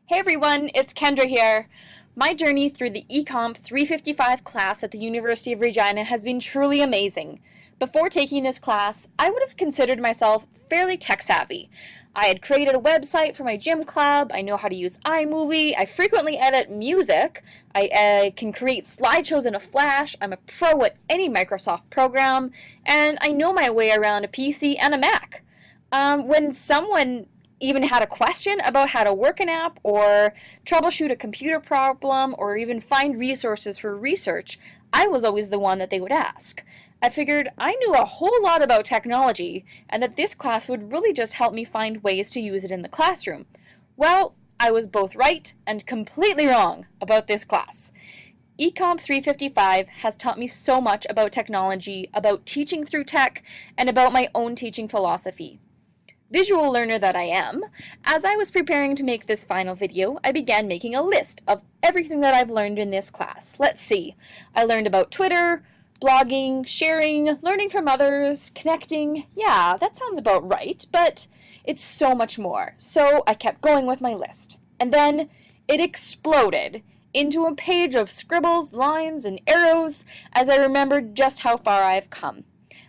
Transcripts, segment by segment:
Hey everyone, it's Kendra here. My journey through the ECMP 355 class at the University of Regina has been truly amazing. Before taking this class, I would have considered myself fairly tech savvy. I had created a website for my gym club, I know how to use iMovie, I frequently edit music, I can create slideshows in a Flash, I'm a pro at any Microsoft program, and I know my way around a PC and a Mac. When someone even had a question about how to work an app or troubleshoot a computer problem or even find resources for research, I was always the one that they would ask. I figured I knew a whole lot about technology and that this class would really just help me find ways to use it in the classroom. Well, I was both right and completely wrong about this class. ECOMP 355 has taught me so much about technology, about teaching through tech, and about my own teaching philosophy. Visual learner that I am, as I was preparing to make this final video, I began making a list of everything that I've learned in this class. Let's see. I learned about Twitter, blogging, sharing, learning from others, connecting. Yeah, that sounds about right, but it's so much more. So I kept going with my list. And then it exploded into a page of scribbles, lines, and arrows as I remembered just how far I've come.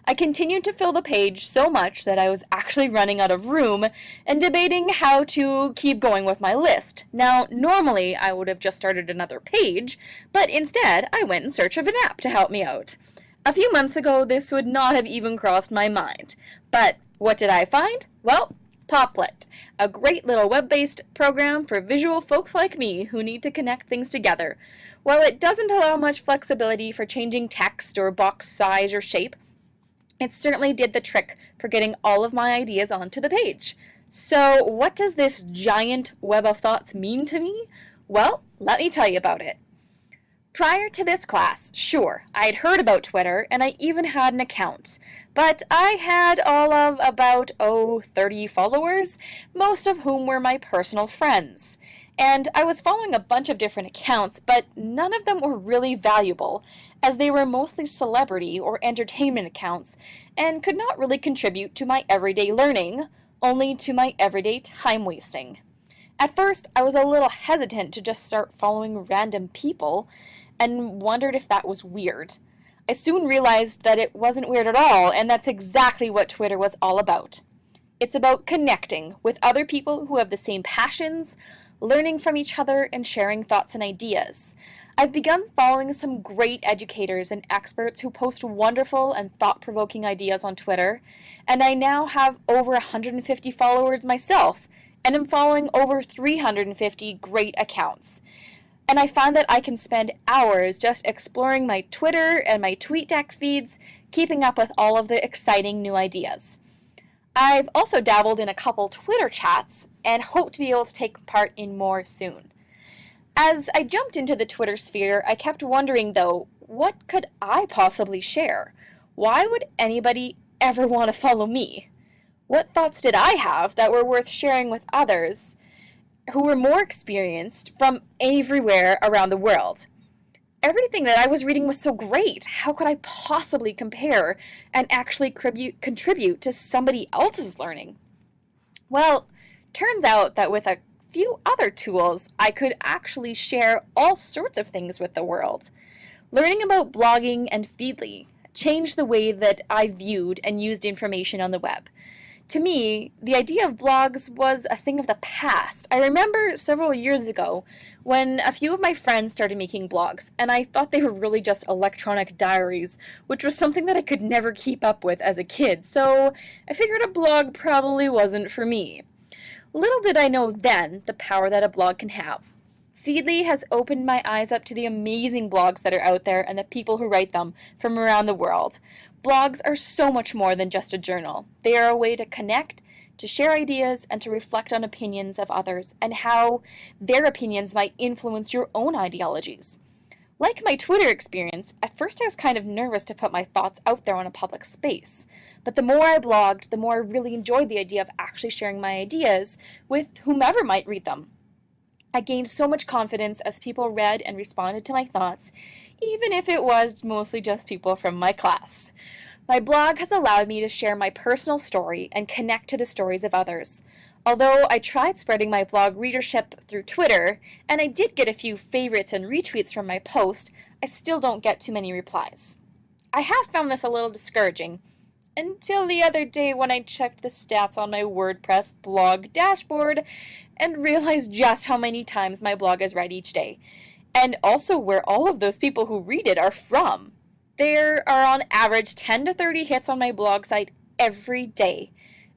I continued to fill the page so much that I was actually running out of room and debating how to keep going with my list. Now, normally I would have just started another page, but instead I went in search of an app to help me out. A few months ago, this would not have even crossed my mind. But what did I find? Well, Poplet, a great little web-based program for visual folks like me who need to connect things together. While it doesn't allow much flexibility for changing text or box size or shape, it certainly did the trick for getting all of my ideas onto the page. So what does this giant web of thoughts mean to me? Well, let me tell you about it. Prior to this class, sure, I had heard about Twitter and I even had an account, but I had all of about 30 followers, most of whom were my personal friends. And I was following a bunch of different accounts, but none of them were really valuable, as they were mostly celebrity or entertainment accounts and could not really contribute to my everyday learning, only to my everyday time wasting. At first, I was a little hesitant to just start following random people and wondered if that was weird. I soon realized that it wasn't weird at all, and that's exactly what Twitter was all about. It's about connecting with other people who have the same passions, learning from each other, and sharing thoughts and ideas. I've begun following some great educators and experts who post wonderful and thought-provoking ideas on Twitter, and I now have over 150 followers myself, and am following over 350 great accounts. And I find that I can spend hours just exploring my Twitter and my TweetDeck feeds, keeping up with all of the exciting new ideas. I've also dabbled in a couple Twitter chats and hope to be able to take part in more soon. As I jumped into the Twitter sphere, I kept wondering, though, what could I possibly share? Why would anybody ever want to follow me? What thoughts did I have that were worth sharing with others who were more experienced from everywhere around the world? Everything that I was reading was so great. How could I possibly compare and actually contribute to somebody else's learning? Well, turns out that with a few other tools, I could actually share all sorts of things with the world. Learning about blogging and Feedly changed the way that I viewed and used information on the web. To me, the idea of blogs was a thing of the past. I remember several years ago when a few of my friends started making blogs, and I thought they were really just electronic diaries, which was something that I could never keep up with as a kid, so I figured a blog probably wasn't for me. Little did I know then the power that a blog can have. Feedly has opened my eyes up to the amazing blogs that are out there and the people who write them from around the world. Blogs are so much more than just a journal. They are a way to connect, to share ideas, and to reflect on opinions of others and how their opinions might influence your own ideologies. Like my Twitter experience, at first I was kind of nervous to put my thoughts out there on a public space. But the more I blogged, the more I really enjoyed the idea of actually sharing my ideas with whomever might read them. I gained so much confidence as people read and responded to my thoughts, even if it was mostly just people from my class. My blog has allowed me to share my personal story and connect to the stories of others. Although I tried spreading my blog readership through Twitter, and I did get a few favorites and retweets from my post, I still don't get too many replies. I have found this a little discouraging, until the other day when I checked the stats on my WordPress blog dashboard and realized just how many times my blog is read each day, and also where all of those people who read it are from. There are on average 10 to 30 hits on my blog site every day,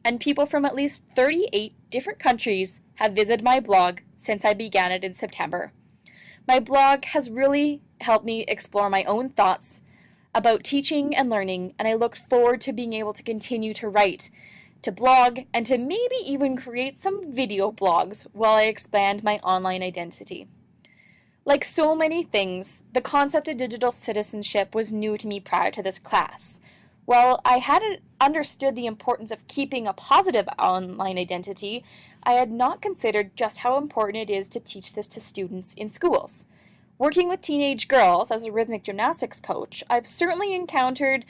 and people from at least 38 different countries have visited my blog since I began it in September. My blog has really helped me explore my own thoughts about teaching and learning, and I look forward to being able to continue to write, to blog, and to maybe even create some video blogs while I expand my online identity. Like so many things, the concept of digital citizenship was new to me prior to this class. While I hadn't understood the importance of keeping a positive online identity, I had not considered just how important it is to teach this to students in schools. Working with teenage girls as a rhythmic gymnastics coach, I've certainly encountered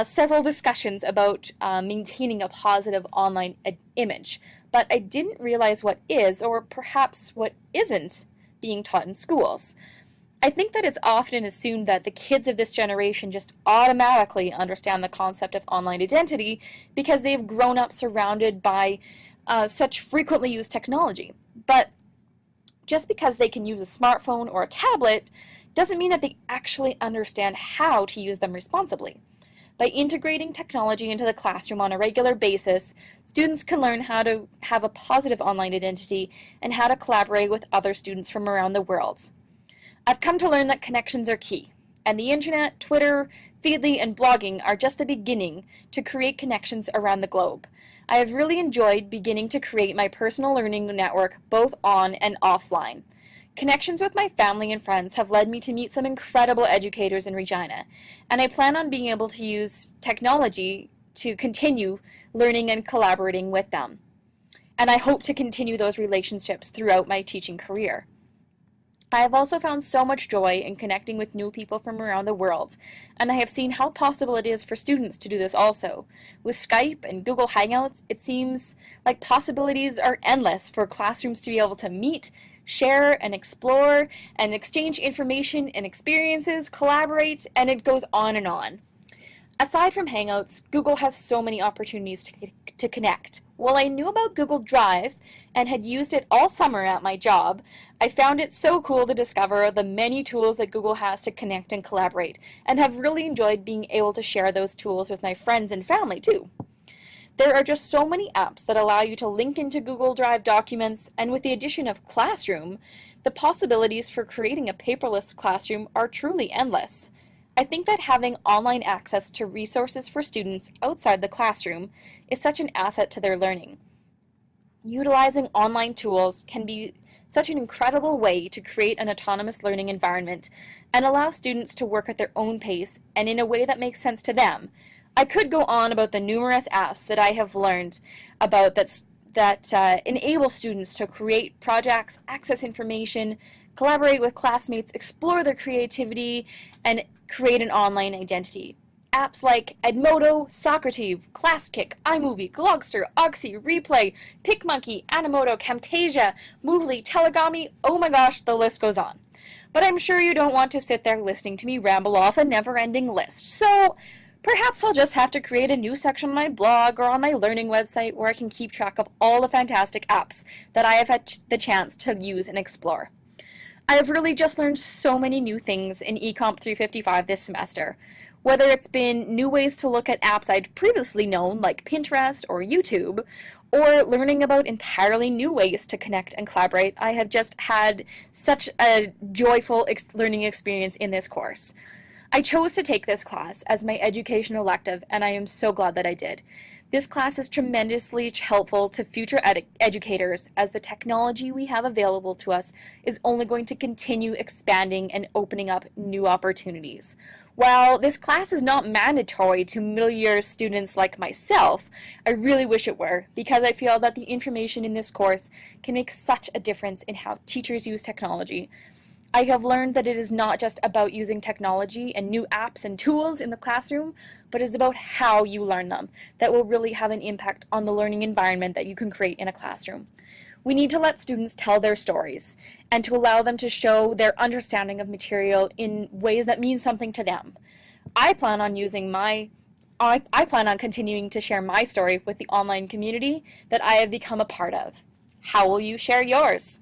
several discussions about maintaining a positive online image, but I didn't realize what is, or perhaps what isn't, being taught in schools. I think that it's often assumed that the kids of this generation just automatically understand the concept of online identity because they've grown up surrounded by such frequently used technology. But just because they can use a smartphone or a tablet doesn't mean that they actually understand how to use them responsibly. By integrating technology into the classroom on a regular basis, students can learn how to have a positive online identity and how to collaborate with other students from around the world. I've come to learn that connections are key, and the internet, Twitter, Feedly, and blogging are just the beginning to create connections around the globe. I have really enjoyed beginning to create my personal learning network both on and offline. Connections with my family and friends have led me to meet some incredible educators in Regina, and I plan on being able to use technology to continue learning and collaborating with them. And I hope to continue those relationships throughout my teaching career. I have also found so much joy in connecting with new people from around the world, and I have seen how possible it is for students to do this also. With Skype and Google Hangouts, it seems like possibilities are endless for classrooms to be able to meet, share, and explore, and exchange information and experiences, collaborate, and it goes on and on. Aside from Hangouts, Google has so many opportunities to connect. While I knew about Google Drive and had used it all summer at my job, I found it so cool to discover the many tools that Google has to connect and collaborate, and have really enjoyed being able to share those tools with my friends and family too. There are just so many apps that allow you to link into Google Drive documents, and with the addition of Classroom, the possibilities for creating a paperless classroom are truly endless. I think that having online access to resources for students outside the classroom is such an asset to their learning. Utilizing online tools can be such an incredible way to create an autonomous learning environment and allow students to work at their own pace and in a way that makes sense to them. I could go on about the numerous apps that I have learned about that enable students to create projects, access information, collaborate with classmates, explore their creativity, and create an online identity. Apps like Edmodo, Socrative, ClassKick, iMovie, Glogster, Oxy, Replay, PicMonkey, Animoto, Camtasia, Movely, Telegami, oh my gosh, the list goes on. But I'm sure you don't want to sit there listening to me ramble off a never-ending list, so perhaps I'll just have to create a new section on my blog or on my learning website where I can keep track of all the fantastic apps that I have had the chance to use and explore. I have really just learned so many new things in ECMP 355 this semester. Whether it's been new ways to look at apps I'd previously known, like Pinterest or YouTube, or learning about entirely new ways to connect and collaborate, I have just had such a joyful learning experience in this course. I chose to take this class as my education elective, and I am so glad that I did. This class is tremendously helpful to future educators, as the technology we have available to us is only going to continue expanding and opening up new opportunities. While this class is not mandatory to middle year students like myself, I really wish it were, because I feel that the information in this course can make such a difference in how teachers use technology. I have learned that it is not just about using technology and new apps and tools in the classroom, but is about how you learn them that will really have an impact on the learning environment that you can create in a classroom. We need to let students tell their stories and to allow them to show their understanding of material in ways that mean something to them. I plan on continuing to share my story with the online community that I have become a part of. How will you share yours?